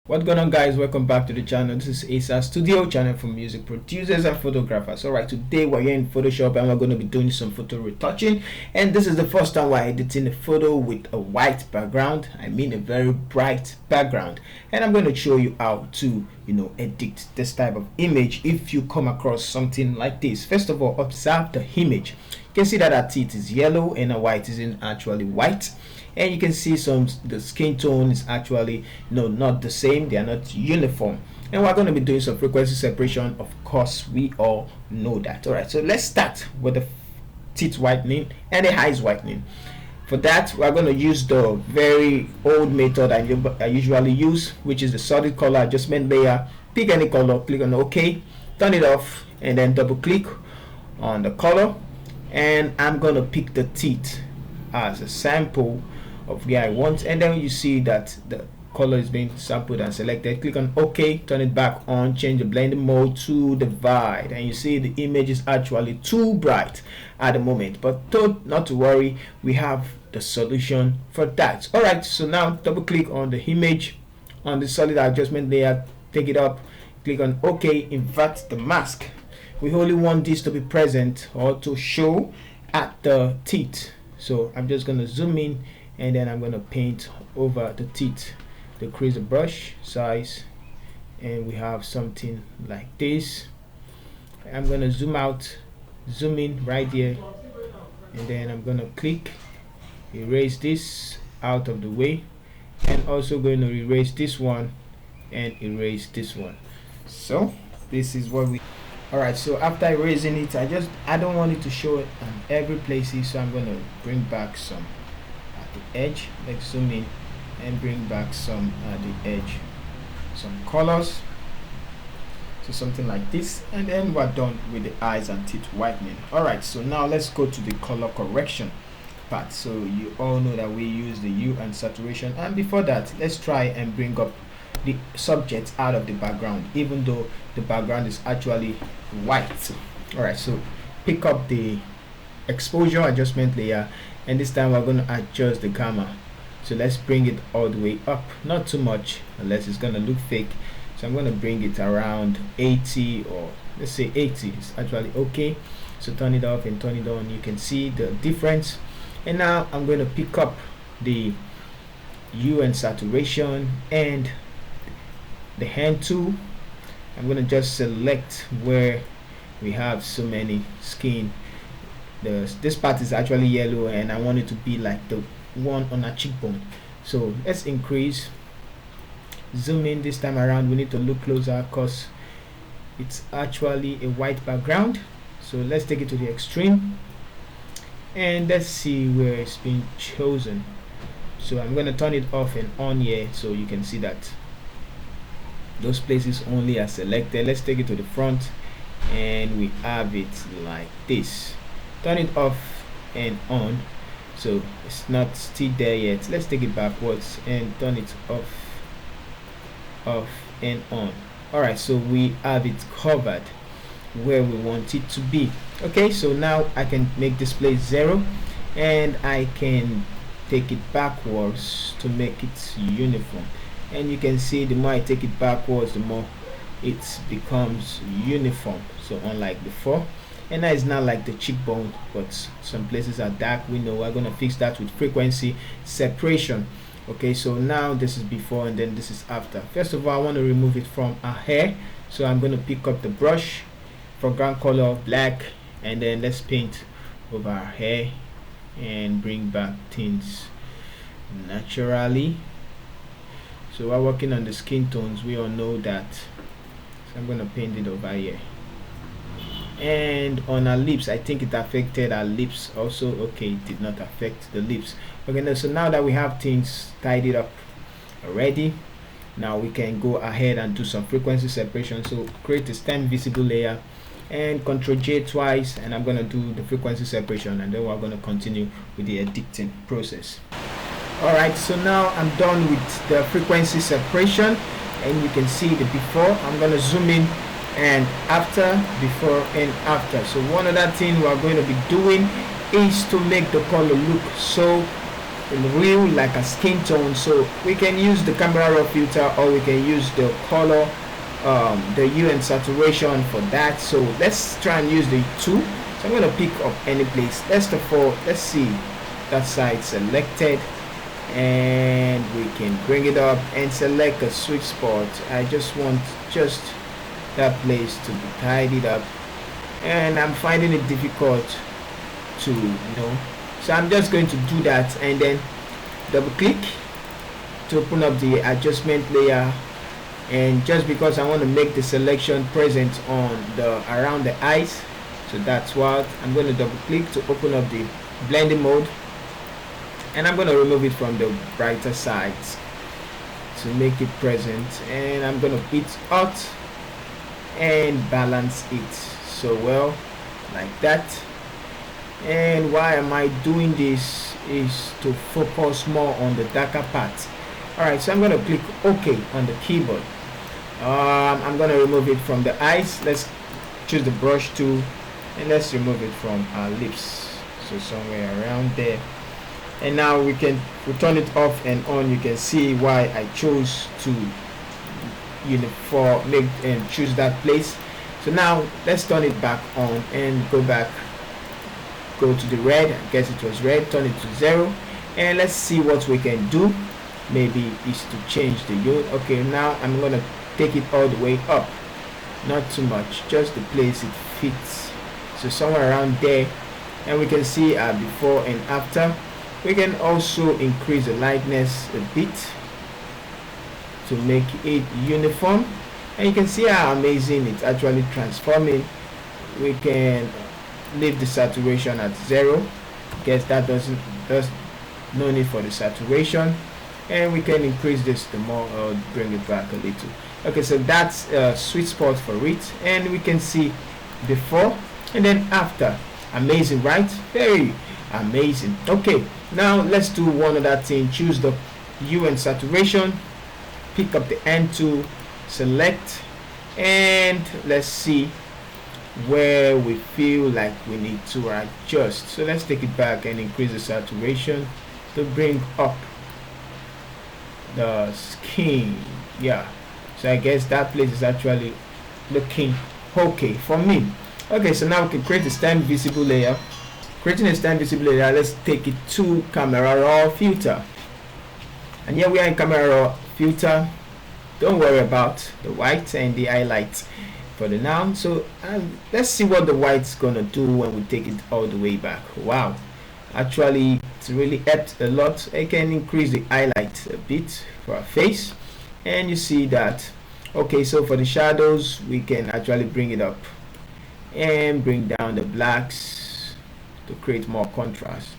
What's going on, guys? Welcome back to the channel. This is ASA Studio channel for music producers and photographers. Alright, today we're here in Photoshop and we're going to be doing some photo retouching, and this is the first time we're editing a photo with a white background. I mean a very bright background, and I'm going to show you how to edit this type of image if you come across something like this. First of all, observe the image. You can see that our teeth is yellow and our white isn't actually white, and you can see the skin tone is actually not the same. They are not uniform, and we're going to be doing some frequency separation. Of course, we all know that. All right, so let's start with the teeth whitening and the eyes whitening. For that, we're going to use the very old method I usually use, which is the solid color adjustment layer. Pick any color, click on OK, turn it off, and then double click on the color, and I'm going to pick the teeth as a sample of where I want, and then you see that the color is being sampled and selected. Click on OK, turn it back on, change the blending mode to divide, and you see the image is actually too bright at the moment, but not to worry, we have the solution for that. All right, so now double click on the image on the solid adjustment layer, take it up, click on OK, invert the mask. We only want this to be present or to show at the teeth, so I'm just going to zoom in, and then I'm going to paint over the teeth, decrease the brush size, and we have something like this. I'm going to zoom out, zoom in right here, and then I'm going to click, erase this out of the way, and also going to erase this one and erase this one. So this is what we alright, so after erasing it, I don't want it to show it on every place, so I'm going to bring back some at the edge. Let's zoom in and bring back some at the edge, some colors, so something like this, and then we're done with the eyes and teeth whitening. Alright, so now let's go to the color correction part. So you all know that we use the hue and saturation, and before that, let's try and bring up the subject out of the background, even though the background is actually white. Alright, so pick up the exposure adjustment layer, and this time we're going to adjust the gamma. So let's bring it all the way up, not too much unless it's going to look fake. So I'm going to bring it around 80, or let's say 80 is actually okay. So turn it off and turn it on, you can see the difference. And now I'm going to pick up the hue and saturation and the hand tool. I'm going to just select where we have so many skin. This part is actually yellow, and I want it to be like the one on a cheekbone. So let's increase, zoom in. This time around we need to look closer because it's actually a white background. So let's take it to the extreme, and let's see where it's been chosen. So I'm going to turn it off and on here, so you can see that those places only are selected. Let's take it to the front, and we have it like this. Turn it off and on, so it's not still there yet. Let's take it backwards and turn it off and on. Alright, so we have it covered where we want it to be. Okay, so now I can make display 0, and I can take it backwards to make it uniform, and you can see the more I take it backwards, the more it becomes uniform. So unlike before, and now it's not like the cheekbone, but some places are dark. We know we're going to fix that with frequency separation. Okay, so now this is before and then this is after. First of all, I want to remove it from our hair, so I'm going to pick up the brush, foreground color black, and then let's paint over our hair and bring back things naturally. So we're working on the skin tones, we all know that. So I'm going to paint it over here. And on our lips, I think it affected our lips also. Okay, it did not affect the lips. Okay, so now that we have things tidied up already, now we can go ahead and do some frequency separation. So create a stem visible layer and Ctrl J twice, and I'm going to do the frequency separation, and then we're going to continue with the editing process. Alright, so now I'm done with the frequency separation, and you can see the before. I'm going to zoom in and after, before and after. So one other thing we're going to be doing is to make the color look so real like a skin tone, so we can use the camera raw filter, or we can use the color, the hue and saturation for that. So let's try and use the two. So I'm going to pick up any place. First of all, let's see that side selected, and we can bring it up and select a sweet spot. I just want just that place to be tidied up, and I'm finding it difficult to so I'm just going to do that, and then double click to open up the adjustment layer. And just because I want to make the selection present on the around the eyes, so that's what I'm going to double click to open up the blending mode, and I'm going to remove it from the brighter sides to make it present, and I'm going to hit Alt and balance it so well like that. And why am I doing this is to focus more on the darker parts. Alright, so I'm going to click OK on the keyboard. I'm going to remove it from the eyes. Let's choose the brush tool and let's remove it from our lips, so somewhere around there. And now we can turn it off and on. You can see why I chose to make and choose that place. So now let's turn it back on and go to the red. I guess it was red. Turn it to 0, and let's see what we can do. Maybe is to change the hue. Okay, now I'm gonna take it all the way up, not too much, just the place it fits, so somewhere around there. And we can see our before and after. We can also increase the lightness a bit to make it uniform, and you can see how amazing it's actually transforming. We can leave the saturation at 0. Guess that does no need for the saturation, and we can increase this the more, or bring it back a little. Okay, so that's a sweet spot for it, and we can see before and then after. Amazing, right? Very amazing. Okay, now let's do one other thing. Choose the hue and saturation, pick up the N tool, select, and let's see where we feel like we need to adjust. So let's take it back and increase the saturation to bring up the skin. Yeah, so I guess that place is actually looking okay for me. Okay, so now we can create a stand visible layer. Creating a stand visible layer, let's take it to camera raw filter, and here we are in camera raw filter. Don't worry about the white and the highlights for the now. So let's see what the white's gonna do when we take it all the way back. Wow, actually it's really helped a lot. I can increase the highlight a bit for our face, and you see that. Okay, so for the shadows we can actually bring it up and bring down the blacks to create more contrast.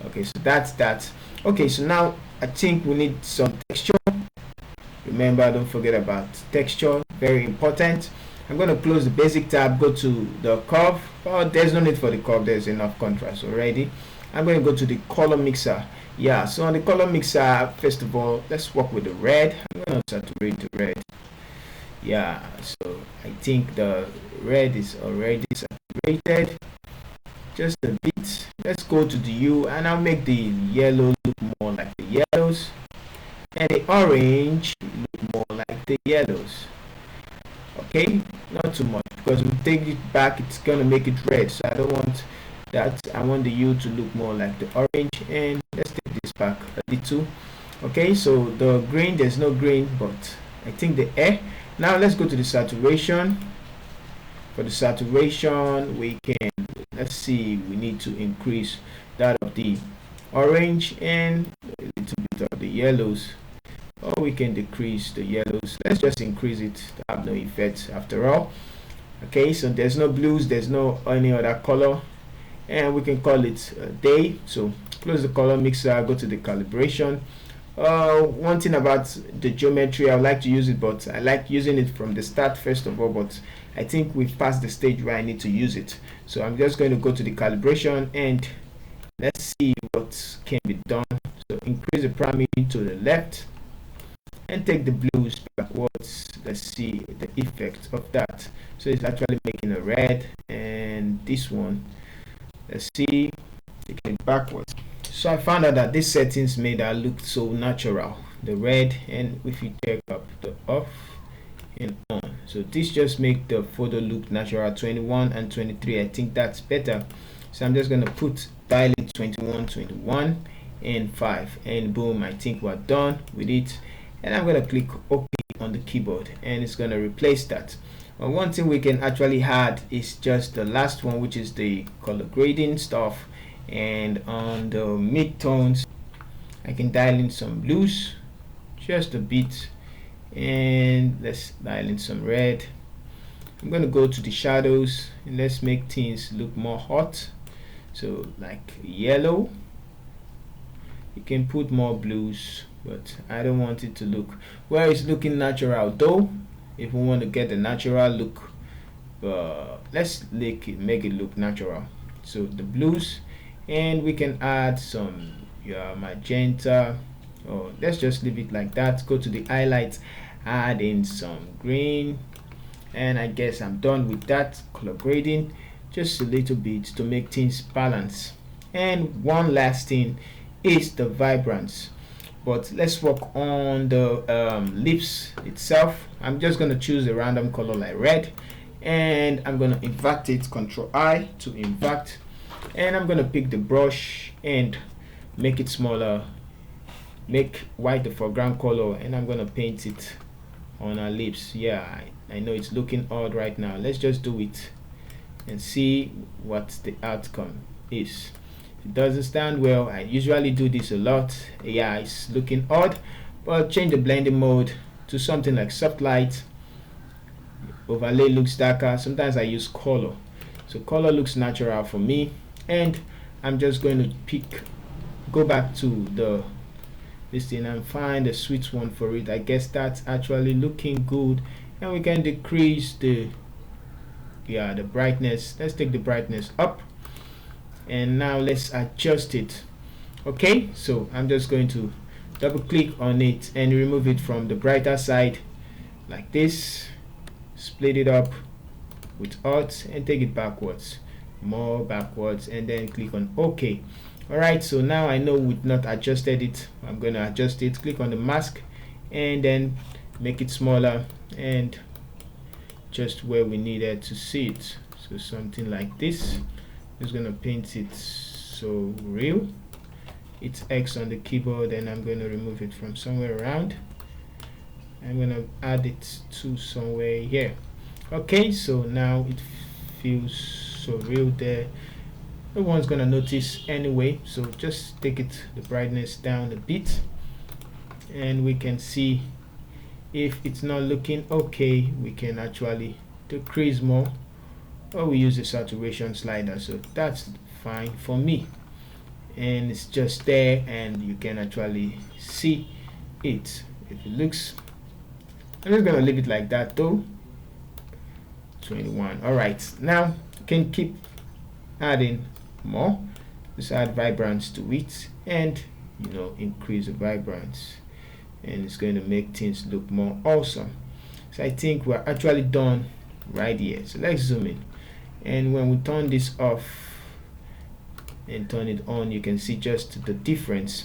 Okay, so that's that. Okay, so now I think we need some texture. Remember, don't forget about texture, very important. I'm going to close the basic tab, go to the curve. Oh, there's no need for the curve, there's enough contrast already. I'm going to go to the color mixer. Yeah, so on the color mixer, first of all, let's work with the red. I'm going to saturate the red. Yeah, so I think the red is already saturated just a bit. Let's go to the hue, and I'll make the yellow look more like the yellows, and the orange look more like the yellows. Okay, not too much, because we take it back, it's gonna make it red, so I don't want that. I want the hue to look more like the orange, and let's take this back a little. Okay, so the green, there's no green, but I think the air. Now let's go to the saturation. For the saturation, we can, let's see, we need to increase that of the orange and a little bit of the yellows, or we can decrease the yellows. Let's just increase it to have no effect after all. Okay, so there's no blues, there's no any other color, and we can call it day. So close the color mixer, go to the calibration. One thing about the geometry, I would like to use it, but I like using it from the start first of all, but I think we've passed the stage where I need to use it. So I'm just going to go to the calibration, and let's see what can be done. So increase the parameter to the left and take the blues backwards. Let's see the effect of that. So it's actually making a red, and this one, let's see, take it backwards. So I found out that these settings made that look so natural, the red, and if you check up the off and on, so this just make the photo look natural. 21 and 23, I think that's better. So I'm just gonna put dial in 21, 21 and 5, and boom, I think we're done with it. And I'm gonna click OK on the keyboard, and it's gonna replace that. But one thing we can actually add is just the last one, which is the color grading stuff. And on the mid-tones, I can dial in some blues just a bit, and let's dial in some red. I'm gonna go to the shadows, and let's make things look more hot, so like yellow. You can put more blues, but I don't want it to look, well, it's looking natural though. If we want to get the natural look, let's make it look natural. So the blues, and we can add some magenta, or let's just leave it like that. Go to the highlights, add in some green, and I guess I'm done with that color grading, just a little bit to make things balance. And one last thing is the vibrance, but let's work on the lips itself. I'm just going to choose a random color like red, and I'm going to invert it, Control I to invert, and I'm going to pick the brush and make it smaller, make white the foreground color, and I'm going to paint it on our lips. Yeah, I know it's looking odd right now. Let's just do it and see what the outcome is. If it doesn't stand well, I usually do this a lot. Yeah, it's looking odd, but change the blending mode to something like soft light. Overlay looks darker. Sometimes I use color, so color looks natural for me. And I'm just going to go back to this thing and find a sweet one for it. I guess that's actually looking good, and we can decrease the brightness. Let's take the brightness up, and now let's adjust it. Okay, so I'm just going to double click on it and remove it from the brighter side like this, split it up with Alt and take it backwards, more backwards, and then click on OK. Alright, so now I know we've not adjusted it. I'm going to adjust it. Click on the mask and then make it smaller and just where we needed to see it. So something like this. Just going to paint it so real. It's X on the keyboard, and I'm going to remove it from somewhere around. I'm going to add it to somewhere here. Okay, so now it feels so real there. No one's gonna notice anyway, so just take the brightness down a bit, and we can see if it's not looking okay, we can actually decrease more, or we use the saturation slider. So that's fine for me, and it's just there, and you can actually see it. If it looks, I'm just gonna leave it like that though. 21. All right, now you can keep adding more. Just add vibrance to it, and increase the vibrance, and it's going to make things look more awesome. So I think we're actually done right here. So let's zoom in, and when we turn this off and turn it on, you can see just the difference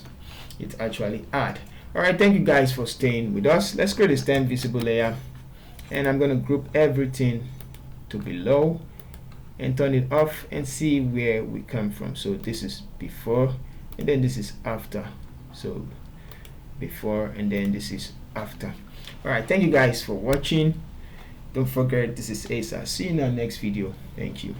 it actually add. All right, thank you guys for staying with us. Let's create a stem visible layer, and I'm going to group everything to below and turn it off and see where we come from. So this is before, and then this is after. So before, and then this is after. All right, thank you guys for watching. Don't forget, this is Asa. See you in our next video. Thank you.